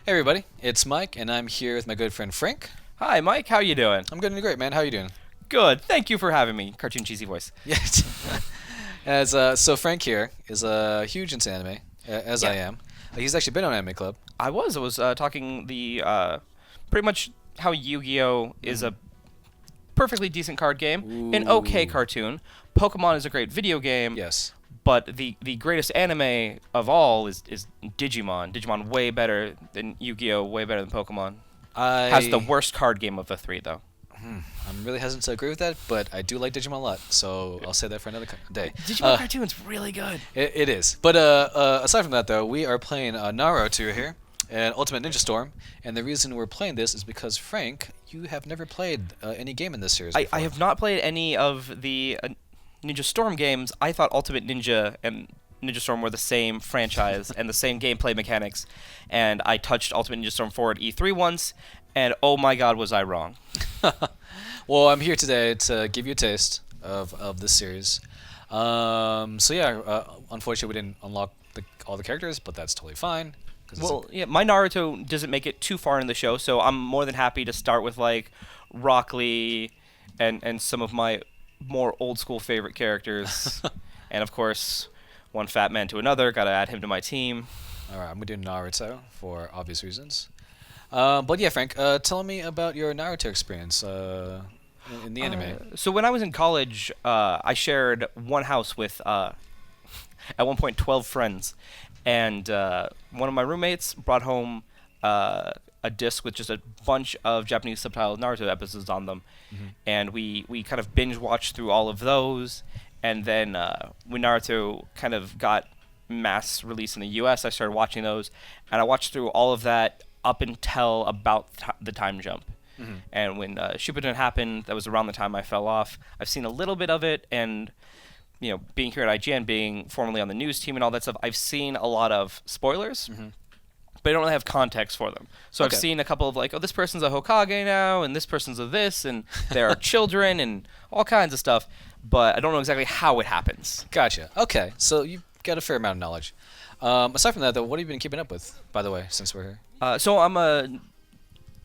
Hey everybody, it's Mike, and I'm here with my good friend Frank. Hi, Mike. How you doing? I'm good and great, man. How you doing? Good. Thank you for having me. Cartoon cheesy voice. Yes. So Frank here is huge into anime, as I Yeah, am. He's actually been on Anime Club. I was talking the pretty much how Yu-Gi-Oh is Mhm. a perfectly decent card game, an okay Ooh. cartoon. Pokemon is a great video game, Yes. but the greatest anime of all is Digimon. Digimon way better than Yu-Gi-Oh, way better than Pokemon. Has the I worst card game of the three though. I'm really hesitant to agree with that, but I do like Digimon a lot, so I'll say that for another day. Digimon cartoon's really good. It is. But aside from that, though, we are playing Naruto here, and Ultimate Ninja Storm, and the reason we're playing this is because Frank, you have never played any game in this series I before. have not played any of the Ninja Storm games. I thought Ultimate Ninja and Ninja Storm were the same franchise and the same gameplay mechanics. And I touched Ultimate Ninja Storm 4 at E3 once, and oh my god, was I wrong. Well, I'm here today to give you a taste of this series. So yeah, unfortunately we didn't unlock all the characters, but that's totally fine. 'Cause it's Well, yeah, my Naruto doesn't make it too far in the show, so I'm more than happy to start with like Rock Lee and some of my more old school favorite characters. And of course, one fat man to another, gotta add him to my team. all right, I'm gonna do Naruto for obvious reasons. But yeah, Frank, tell me about your Naruto experience in the anime. So when I was in college, I shared one house with, at one point, 12 friends, and one of my roommates brought home a disc with just a bunch of Japanese subtitled Naruto episodes on them, Mhm. and we kind of binge watched through all of those, and then when Naruto kind of got mass release in the U.S., I started watching those, and I watched through all of that up until about the time jump. Mhm. And when Shippuden happened, that was around the time I fell off. I've seen a little bit of it, and being here at IGN, being formerly on the news team and all that stuff, I've seen a lot of spoilers, Mhm. but I don't really have context for them. So I've Okay. seen a couple of like, oh, this person's a Hokage now, and this person's a this, and there are children and all kinds of stuff, but I don't know exactly how it happens. Gotcha. Okay, so you've got a fair amount of knowledge. Aside from that, though, what have you been keeping up with, by the way, since we're here? So I'm a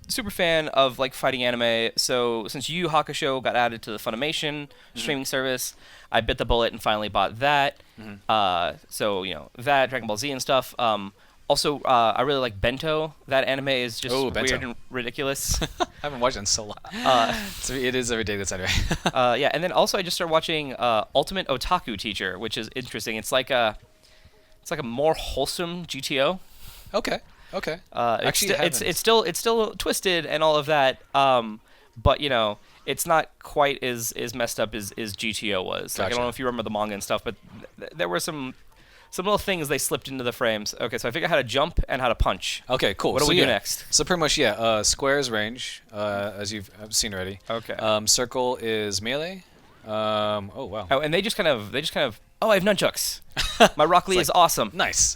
super fan of like fighting anime. So since Yu Yu Hakusho got added to the Funimation streaming service, I bit the bullet and finally bought that. Mhm. So that Dragon Ball Z and stuff. Also, I really like Bento. That anime is just Oh, weird Bento. and ridiculous. I haven't watched it in so long. uh, So it is every day that's anyway. yeah, and then also I just started watching Ultimate Otaku Teacher, which is interesting. It's like a more wholesome GTO. Okay. Okay. It's, Actually, sti- I it's haven't. it's still it's still twisted and all of that. But it's not quite as messed up as GTO was. Like I Gotcha. don't know if you remember the manga and stuff, but there were some little things they slipped into the frames. Okay, so I figured out how to jump and how to punch. Okay, cool. What do So we do yeah. next? So pretty much, yeah. Squares range, as you've seen already. Okay. Circle is melee. Oh wow. Oh, and they just kind of. Oh, I have nunchucks. My Rock Lee It's is awesome. Nice.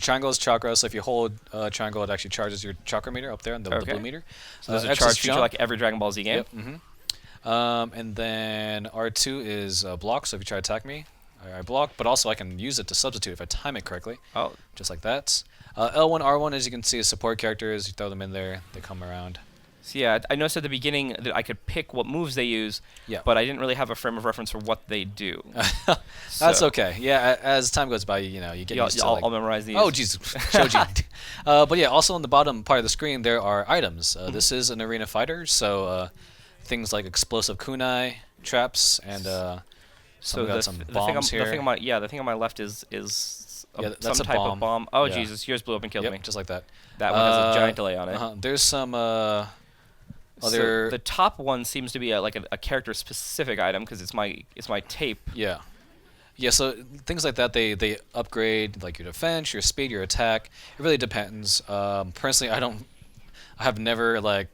Triangle is chakra, so if you hold triangle, it actually charges your chakra meter up there, and the Okay. blue meter. So there's a X is charge feature jump. like every Dragon Ball Z game. Yep. And then R2 is block, so if you try to attack me, I block, but also I can use it to substitute if I time it correctly, Oh, just like that. L1, R1, as you can see, is support characters. You throw them in there, they come around. so yeah, I noticed at the beginning that I could pick what moves they use, Yeah. but I didn't really have a frame of reference for what they do. That's So- okay. Yeah, as time goes by, you get Yeah, used to I'll, like, I'll memorize these. oh, Jesus, Shoji. But yeah, also on the bottom part of the screen there are items. This is an arena fighter, so things like explosive kunai, traps, and So we got some bombs here. the thing on my left is Yeah, that's some a type bomb. of bomb. Oh Yeah. Jesus, yours blew up and killed Yep, me. just like that. That one has a giant delay on it. There's some So other. the top one seems to be a character specific item because it's my tape. Yeah. Yeah, so things like that, they upgrade like your defense, your speed, your attack. It really depends. Personally, I have never like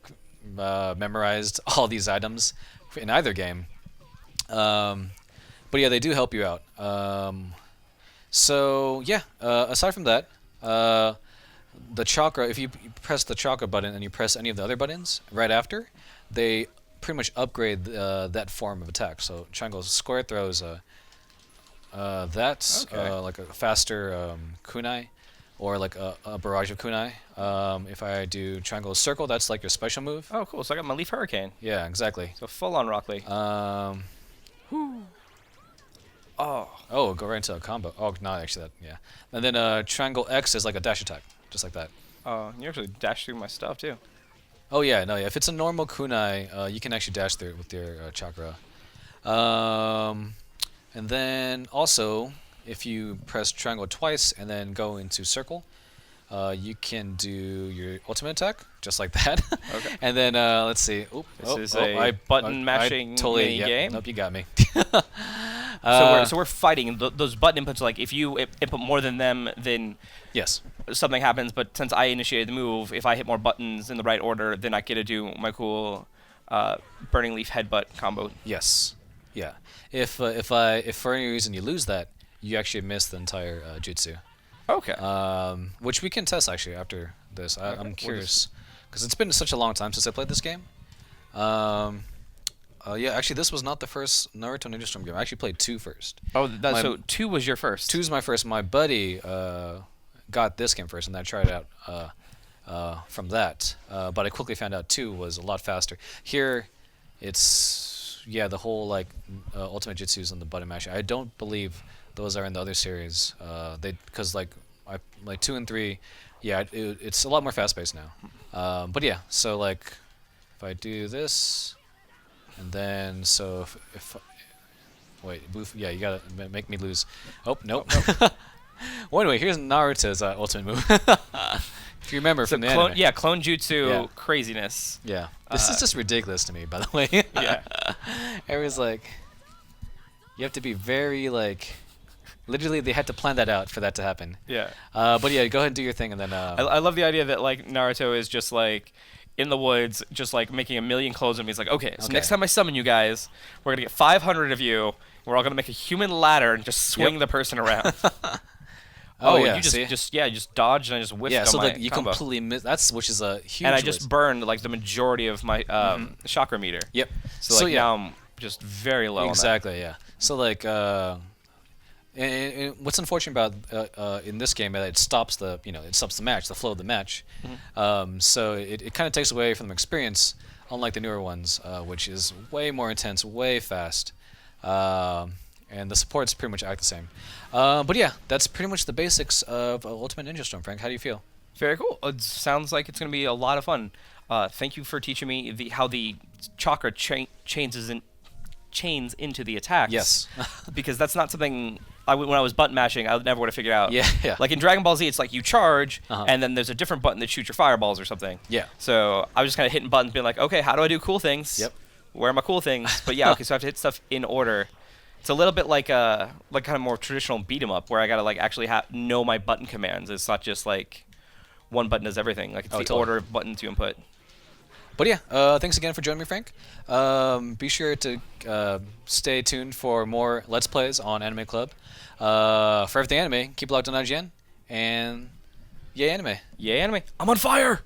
memorized all these items in either game. But yeah, they do help you out. So yeah, aside from that, the chakra, if you press the chakra button and you press any of the other buttons right after, they pretty much upgrade that form of attack. So triangle square throws that's Okay. like a faster kunai. or like a barrage of kunai. If I do triangle circle, that's like your special move. Oh, cool. So I got my Leaf Hurricane. Yeah, exactly. So full on Rock Lee. Whew. Oh. Oh, go right into a combo. Oh, no, actually, that, yeah. And then triangle X is like a dash attack, just like that. You actually dash through my stuff too. Oh, yeah, no, yeah. If it's a normal kunai, you can actually dash through it with your chakra. And then also, if you press triangle twice and then go into circle, you can do your ultimate attack, just like that. Okay. And then, let's see. Oop, This is a button mashing mini yep, game. Nope, you got me. So we're fighting. Those button inputs, like if you input more than them, then Yes. something happens. But since I initiated the move, if I hit more buttons in the right order, then I get to do my cool Burning Leaf headbutt combo. Yes. Yeah. If for any reason you lose that, you actually miss the entire jutsu. Okay. Which we can test actually after this. Okay, I'm we'll curious because it's been such a long time since I played this game. Yeah, actually, this was not the first Naruto Ninja Storm game. I actually played 2 first. Oh, My- so 2 was your first. 2's my first. My buddy got this game first, and I tried it out from that. But I quickly found out 2 was a lot faster. Here, it's the whole like ultimate jutsus and the button mashing. I don't believe those are in the other series. Because like 2 and 3, it's a lot more fast paced now. But yeah, so like if I do this, and then so if wait, you gotta make me lose. Oh nope. Well, anyway, here's Naruto's ultimate move. If you remember So from the anime. clone jutsu Yeah. craziness. Yeah. This is just ridiculous to me, by the way. Yeah. Everyone's like, you have to be very like, literally they had to plan that out for that to happen. Yeah. But yeah, go ahead and do your thing, and then. I love the idea that like Naruto is just like in the woods, just like making a million clothes of me. He's like, okay, so Okay. next time I summon you guys, we're gonna get 500 of you. We're all gonna make a human ladder and just swing the person around. Oh, yeah, you see? just dodged and I just whiffed yeah, on so my like you combo. completely miss. Which is a huge. And I just waste. burned like the majority of my chakra meter. Yep. So like yeah. now I'm just very low. Exactly. Yeah. So like, and what's unfortunate about in this game is that it stops the match, the flow of the match. So it kind of takes away from the experience, unlike the newer ones, which is way more intense, way fast. And the supports pretty much act the same. But yeah, that's pretty much the basics of Ultimate Ninja Storm, Frank. How do you feel? Very cool. It sounds like it's going to be a lot of fun. Thank you for teaching me how the chakra chains into the attacks. Yes. Because that's not something when I was button mashing, I never would have figured out. Yeah. Like in Dragon Ball Z, it's like you charge, Uh-huh. and then there's a different button that shoots your fireballs or something. Yeah. So I was just kind of hitting buttons, being like, okay, how do I do cool things? Yep. Where are my cool things? But yeah, okay, so I have to hit stuff in order. It's a little bit like kind of more traditional beat 'em up, where I gotta like actually know my button commands. It's not just like one button does everything. Like it's the totally. order of buttons you input. But yeah, thanks again for joining me, Frank. Be sure to stay tuned for more Let's Plays on Anime Club. For everything anime, keep locked on IGN, and yay anime. Yay, anime! I'm on fire.